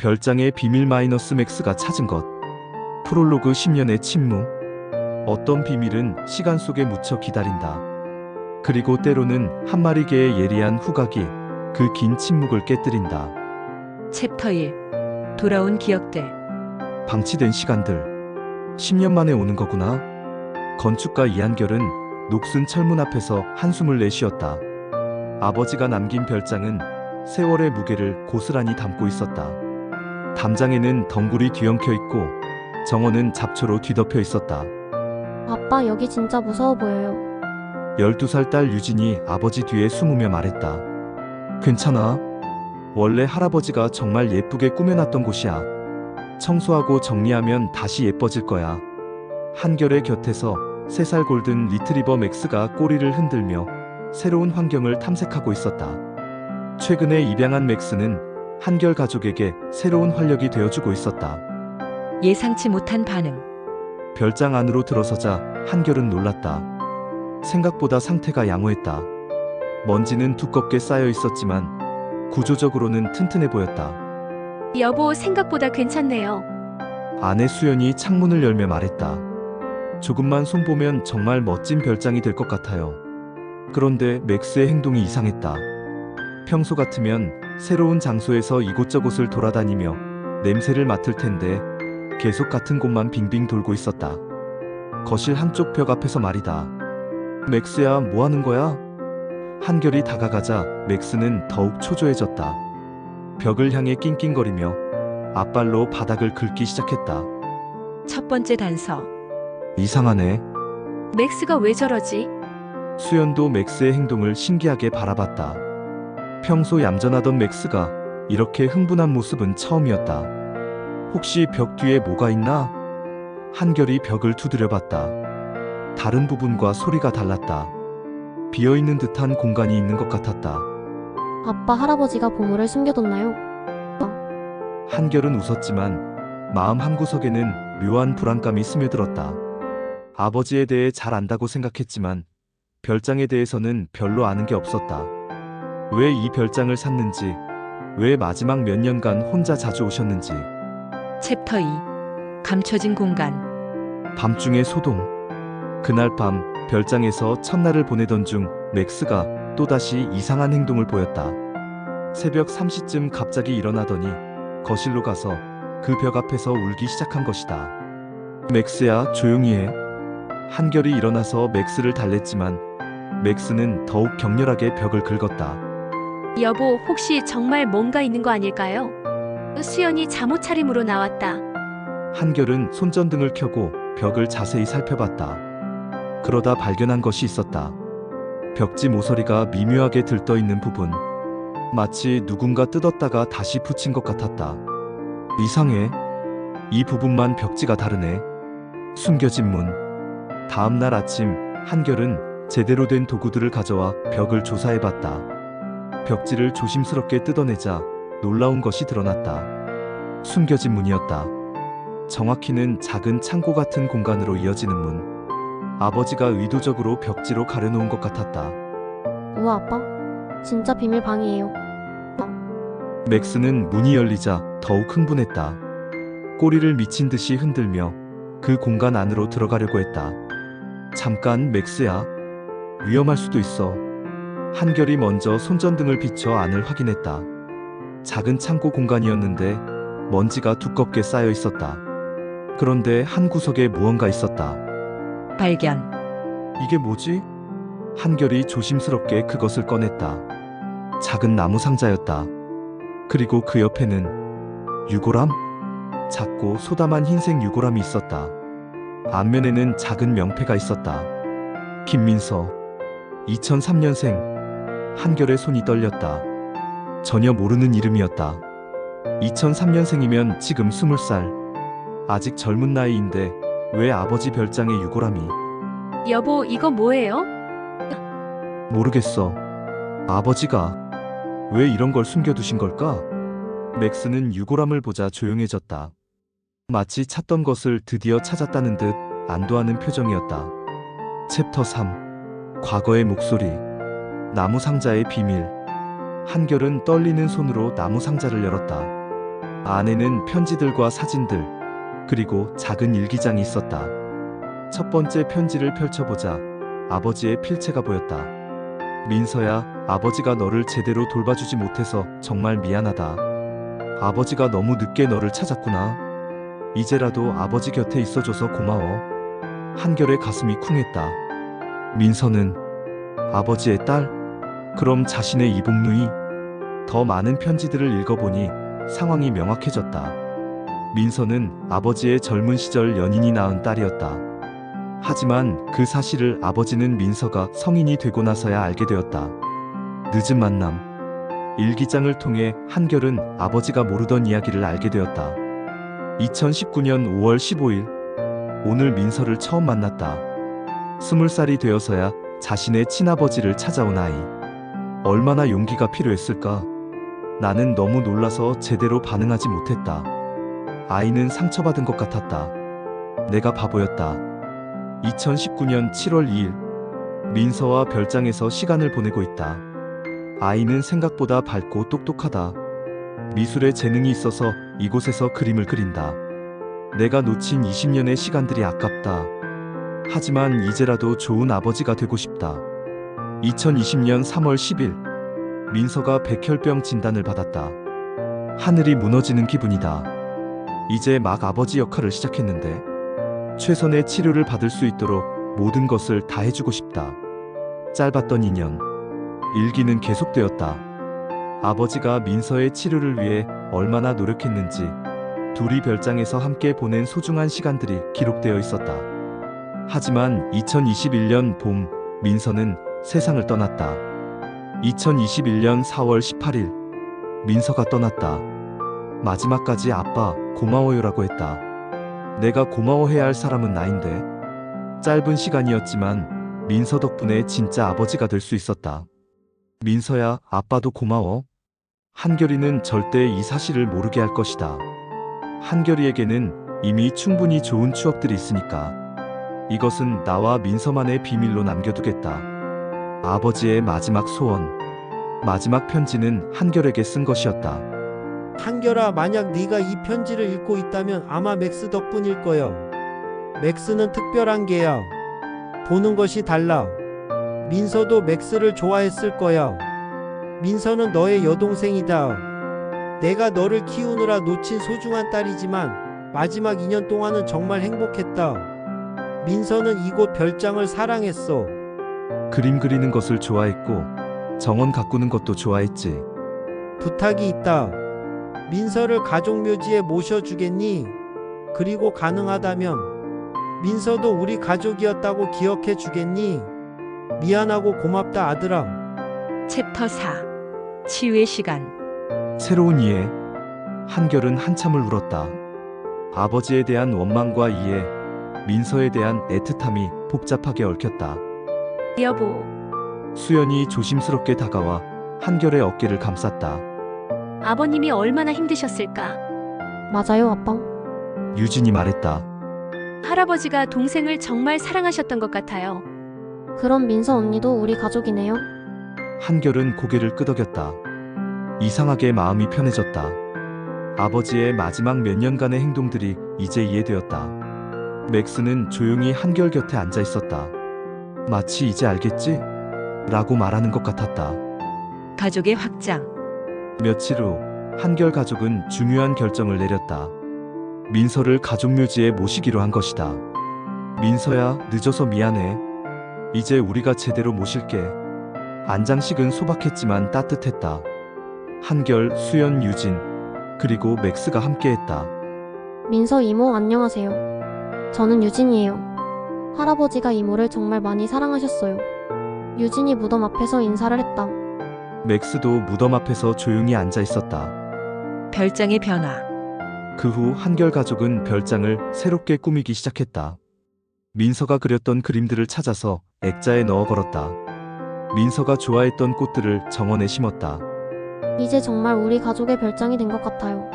별장의 비밀 마이너스 맥스가 찾은 것. 프롤로그 10년의 침묵. 어떤 비밀은 시간 속에 묻혀 기다린다. 그리고 때로는 한 마리 개의 예리한 후각이 그 긴 침묵을 깨뜨린다. 챕터 1. 돌아온 기억들. 방치된 시간들. 10년 만에 오는 거구나. 건축가 이한결은 녹슨 철문 앞에서 한숨을 내쉬었다. 아버지가 남긴 별장은 세월의 무게를 고스란히 담고 있었다. 담장에는 덩굴이 뒤엉켜 있고 정원은 잡초로 뒤덮여 있었다. 아빠, 여기 진짜 무서워 보여요. 12살 딸 유진이 아버지 뒤에 숨으며 말했다. 괜찮아. 원래 할아버지가 정말 예쁘게 꾸며놨던 곳이야. 청소하고 정리하면 다시 예뻐질 거야. 한결의 곁에서 3살 골든 리트리버 맥스가 꼬리를 흔들며 새로운 환경을 탐색하고 있었다. 최근에 입양한 맥스는 한결 가족에게 새로운 활력이 되어주고 있었다. 예상치 못한 반응. 별장 안으로 들어서자 한결은 놀랐다. 생각보다 상태가 양호했다. 먼지는 두껍게 쌓여 있었지만 구조적으로는 튼튼해 보였다. 여보, 생각보다 괜찮네요. 아내 수연이 창문을 열며 말했다. 조금만 손보면 정말 멋진 별장이 될 것 같아요. 그런데 맥스의 행동이 이상했다. 평소 같으면 새로운 장소에서 이곳저곳을 돌아다니며 냄새를 맡을 텐데 계속 같은 곳만 빙빙 돌고 있었다. 거실 한쪽 벽 앞에서 말이다. 맥스야, 뭐 하는 거야? 한결이 다가가자 맥스는 더욱 초조해졌다. 벽을 향해 낑낑거리며 앞발로 바닥을 긁기 시작했다. 첫 번째 단서. 이상하네. 맥스가 왜 저러지? 수연도 맥스의 행동을 신기하게 바라봤다. 평소 얌전하던 맥스가 이렇게 흥분한 모습은 처음이었다. 혹시 벽 뒤에 뭐가 있나? 한결이 벽을 두드려봤다. 다른 부분과 소리가 달랐다. 비어있는 듯한 공간이 있는 것 같았다. 아빠, 할아버지가 보물을 숨겨뒀나요? 한결은 웃었지만 마음 한구석에는 묘한 불안감이 스며들었다. 아버지에 대해 잘 안다고 생각했지만 별장에 대해서는 별로 아는 게 없었다. 왜 이 별장을 샀는지, 왜 마지막 몇 년간 혼자 자주 오셨는지. 챕터 2. 감춰진 공간. 밤중의 소동. 그날 밤 별장에서 첫날을 보내던 중 맥스가 또다시 이상한 행동을 보였다. 새벽 3시쯤 갑자기 일어나더니 거실로 가서 그 벽 앞에서 울기 시작한 것이다. 맥스야, 조용히 해. 한결이 일어나서 맥스를 달랬지만 맥스는 더욱 격렬하게 벽을 긁었다. 여보, 혹시 정말 뭔가 있는 거 아닐까요? 수연이 잠옷 차림으로 나왔다. 한결은 손전등을 켜고 벽을 자세히 살펴봤다. 그러다 발견한 것이 있었다. 벽지 모서리가 미묘하게 들떠있는 부분. 마치 누군가 뜯었다가 다시 붙인 것 같았다. 이상해. 이 부분만 벽지가 다르네. 숨겨진 문. 다음 날 아침 한결은 제대로 된 도구들을 가져와 벽을 조사해봤다. 벽지를 조심스럽게 뜯어내자 놀라운 것이 드러났다. 숨겨진 문이었다. 정확히는 작은 창고 같은 공간으로 이어지는 문. 아버지가 의도적으로 벽지로 가려놓은 것 같았다. 우와, 아빠. 진짜 비밀 방이에요. 맥스는 문이 열리자 더욱 흥분했다. 꼬리를 미친 듯이 흔들며 그 공간 안으로 들어가려고 했다. 잠깐, 맥스야. 위험할 수도 있어. 한결이 먼저 손전등을 비춰 안을 확인했다. 작은 창고 공간이었는데 먼지가 두껍게 쌓여 있었다. 그런데 한 구석에 무언가 있었다. 발견. 이게 뭐지? 한결이 조심스럽게 그것을 꺼냈다. 작은 나무 상자였다. 그리고 그 옆에는 유골함? 작고 소담한 흰색 유골함이 있었다. 앞면에는 작은 명패가 있었다. 김민서, 2003년생. 한결의 손이 떨렸다. 전혀 모르는 이름이었다. 2003년생이면 지금 20살. 아직 젊은 나이인데 왜 아버지 별장에 유골함이? 여보, 이거 뭐예요? 모르겠어. 아버지가 왜 이런 걸 숨겨두신 걸까? 맥스는 유골함을 보자 조용해졌다. 마치 찾던 것을 드디어 찾았다는 듯 안도하는 표정이었다. 챕터 3. 과거의 목소리. 나무 상자의 비밀. 한결은 떨리는 손으로 나무 상자를 열었다. 안에는 편지들과 사진들, 그리고 작은 일기장이 있었다. 첫 번째 편지를 펼쳐보자 아버지의 필체가 보였다. 민서야, 아버지가 너를 제대로 돌봐주지 못해서 정말 미안하다. 아버지가 너무 늦게 너를 찾았구나. 이제라도 아버지 곁에 있어줘서 고마워. 한결의 가슴이 쿵했다. 민서는 아버지의 딸? 그럼 자신의 이복누이? 더 많은 편지들을 읽어보니 상황이 명확해졌다. 민서는 아버지의 젊은 시절 연인이 낳은 딸이었다. 하지만 그 사실을 아버지는 민서가 성인이 되고 나서야 알게 되었다. 늦은 만남. 일기장을 통해 한결은 아버지가 모르던 이야기를 알게 되었다. 2019년 5월 15일, 오늘 민서를 처음 만났다. 20살이 되어서야 자신의 친아버지를 찾아온 아이. 얼마나 용기가 필요했을까? 나는 너무 놀라서 제대로 반응하지 못했다. 아이는 상처받은 것 같았다. 내가 바보였다. 2019년 7월 2일, 민서와 별장에서 시간을 보내고 있다. 아이는 생각보다 밝고 똑똑하다. 미술에 재능이 있어서 이곳에서 그림을 그린다. 내가 놓친 20년의 시간들이 아깝다. 하지만 이제라도 좋은 아버지가 되고 싶다. 2020년 3월 10일, 민서가 백혈병 진단을 받았다. 하늘이 무너지는 기분이다. 이제 막 아버지 역할을 시작했는데 최선의 치료를 받을 수 있도록 모든 것을 다 해주고 싶다. 짧았던 2년. 일기는 계속되었다. 아버지가 민서의 치료를 위해 얼마나 노력했는지, 둘이 별장에서 함께 보낸 소중한 시간들이 기록되어 있었다. 하지만 2021년 봄, 민서는 세상을 떠났다. 2021년 4월 18일, 민서가 떠났다. 마지막까지 아빠, 고마워요라고 했다. 내가 고마워해야 할 사람은 나인데. 짧은 시간이었지만 민서 덕분에 진짜 아버지가 될 수 있었다. 민서야, 아빠도 고마워. 한결이는 절대 이 사실을 모르게 할 것이다. 한결이에게는 이미 충분히 좋은 추억들이 있으니까. 이것은 나와 민서만의 비밀로 남겨두겠다. 아버지의 마지막 소원. 마지막 편지는 한결에게 쓴 것이었다. 한결아, 만약 네가 이 편지를 읽고 있다면 아마 맥스 덕분일 거야. 맥스는 특별한 개야. 보는 것이 달라. 민서도 맥스를 좋아했을 거야. 민서는 너의 여동생이다. 내가 너를 키우느라 놓친 소중한 딸이지만 마지막 2년 동안은 정말 행복했다. 민서는 이곳 별장을 사랑했어. 그림 그리는 것을 좋아했고 정원 가꾸는 것도 좋아했지. 부탁이 있다. 민서를 가족묘지에 모셔주겠니? 그리고 가능하다면 민서도 우리 가족이었다고 기억해 주겠니? 미안하고 고맙다, 아들아. 챕터 4. 치유의 시간. 새로운 이해. 한결은 한참을 울었다. 아버지에 대한 원망과 이해, 민서에 대한 애틋함이 복잡하게 얽혔다. 여보, 수연이 조심스럽게 다가와 한결의 어깨를 감쌌다. 아버님이 얼마나 힘드셨을까? 맞아요, 아빠. 유진이 말했다. 할아버지가 동생을 정말 사랑하셨던 것 같아요. 그럼 민서 언니도 우리 가족이네요. 한결은 고개를 끄덕였다. 이상하게 마음이 편해졌다. 아버지의 마지막 몇 년간의 행동들이 이제 이해되었다. 맥스는 조용히 한결 곁에 앉아 있었다. 마치 이제 알겠지? 라고 말하는 것 같았다. 가족의 확장. 며칠 후 한결 가족은 중요한 결정을 내렸다. 민서를 가족묘지에 모시기로 한 것이다. 민서야, 늦어서 미안해. 이제 우리가 제대로 모실게. 안장식은 소박했지만 따뜻했다. 한결, 수연, 유진, 그리고 맥스가 함께했다. 민서 이모 안녕하세요. 저는 유진이에요. 할아버지가 이모를 정말 많이 사랑하셨어요. 유진이 무덤 앞에서 인사를 했다. 맥스도 무덤 앞에서 조용히 앉아 있었다. 별장의 변화. 그 후 한결 가족은 별장을 새롭게 꾸미기 시작했다. 민서가 그렸던 그림들을 찾아서 액자에 넣어 걸었다. 민서가 좋아했던 꽃들을 정원에 심었다. 이제 정말 우리 가족의 별장이 된 것 같아요.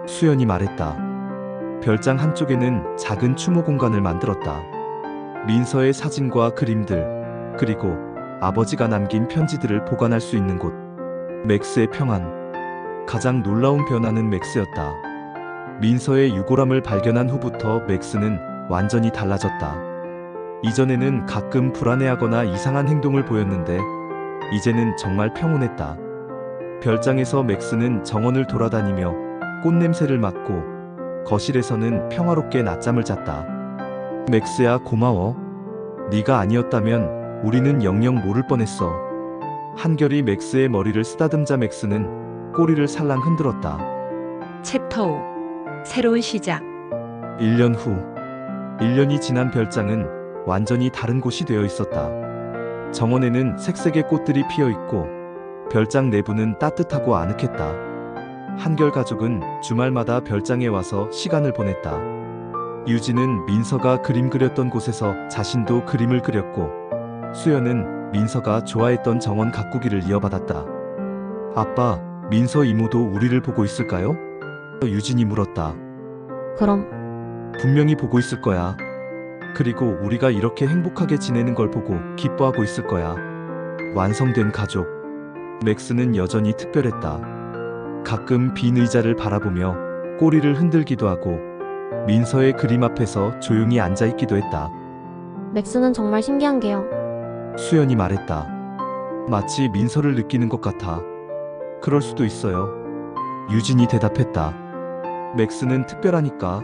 수연이 말했다. 별장 한쪽에는 작은 추모 공간을 만들었다. 민서의 사진과 그림들, 그리고 아버지가 남긴 편지들을 보관할 수 있는 곳. 맥스의 평안. 가장 놀라운 변화는 맥스였다. 민서의 유골함을 발견한 후부터 맥스는 완전히 달라졌다. 이전에는 가끔 불안해하거나 이상한 행동을 보였는데 이제는 정말 평온했다. 별장에서 맥스는 정원을 돌아다니며 꽃냄새를 맡고 거실에서는 평화롭게 낮잠을 잤다. 맥스야, 고마워. 네가 아니었다면 우리는 영영 모를 뻔했어. 한결이 맥스의 머리를 쓰다듬자 맥스는 꼬리를 살랑 흔들었다. 챕터 5. 새로운 시작. 1년 후. 1년이 지난 별장은 완전히 다른 곳이 되어 있었다. 정원에는 색색의 꽃들이 피어 있고 별장 내부는 따뜻하고 아늑했다. 한결 가족은 주말마다 별장에 와서 시간을 보냈다. 유진은 민서가 그림 그렸던 곳에서 자신도 그림을 그렸고 수연은 민서가 좋아했던 정원 가꾸기를 이어받았다. 아빠, 민서 이모도 우리를 보고 있을까요? 유진이 물었다. 그럼 분명히 보고 있을 거야. 그리고 우리가 이렇게 행복하게 지내는 걸 보고 기뻐하고 있을 거야. 완성된 가족. 맥스는 여전히 특별했다. 가끔 빈 의자를 바라보며 꼬리를 흔들기도 하고 민서의 그림 앞에서 조용히 앉아있기도 했다. 맥스는 정말 신기한 게요. 수연이 말했다. 마치 민서를 느끼는 것 같아. 그럴 수도 있어요. 유진이 대답했다. 맥스는 특별하니까.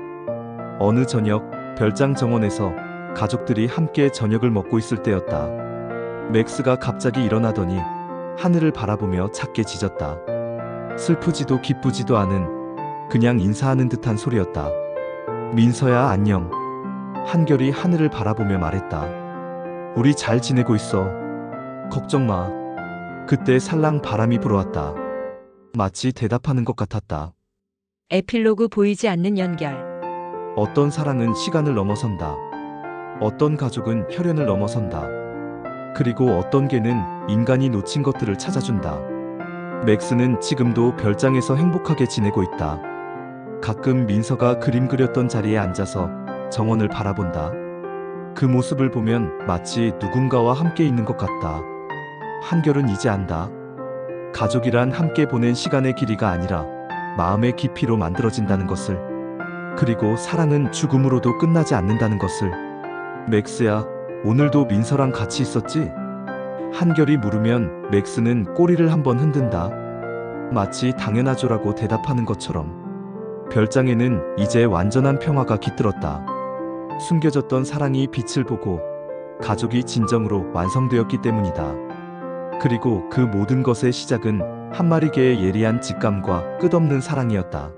어느 저녁 별장 정원에서 가족들이 함께 저녁을 먹고 있을 때였다. 맥스가 갑자기 일어나더니 하늘을 바라보며 작게 짖었다. 슬프지도 기쁘지도 않은 그냥 인사하는 듯한 소리였다. 민서야, 안녕. 한결이 하늘을 바라보며 말했다. 우리 잘 지내고 있어. 걱정 마. 그때 살랑 바람이 불어왔다. 마치 대답하는 것 같았다. 에필로그 보이지 않는 연결. 어떤 사랑은 시간을 넘어선다. 어떤 가족은 혈연을 넘어선다. 그리고 어떤 개는 인간이 놓친 것들을 찾아준다. 맥스는 지금도 별장에서 행복하게 지내고 있다. 가끔 민서가 그림 그렸던 자리에 앉아서 정원을 바라본다. 그 모습을 보면 마치 누군가와 함께 있는 것 같다. 한결은 이제 안다. 가족이란 함께 보낸 시간의 길이가 아니라 마음의 깊이로 만들어진다는 것을. 그리고 사랑은 죽음으로도 끝나지 않는다는 것을. 맥스야, 오늘도 민서랑 같이 있었지? 한결이 물으면 맥스는 꼬리를 한번 흔든다. 마치 당연하죠라고 대답하는 것처럼. 별장에는 이제 완전한 평화가 깃들었다. 숨겨졌던 사랑이 빛을 보고 가족이 진정으로 완성되었기 때문이다. 그리고 그 모든 것의 시작은 한 마리 개의 예리한 직감과 끝없는 사랑이었다.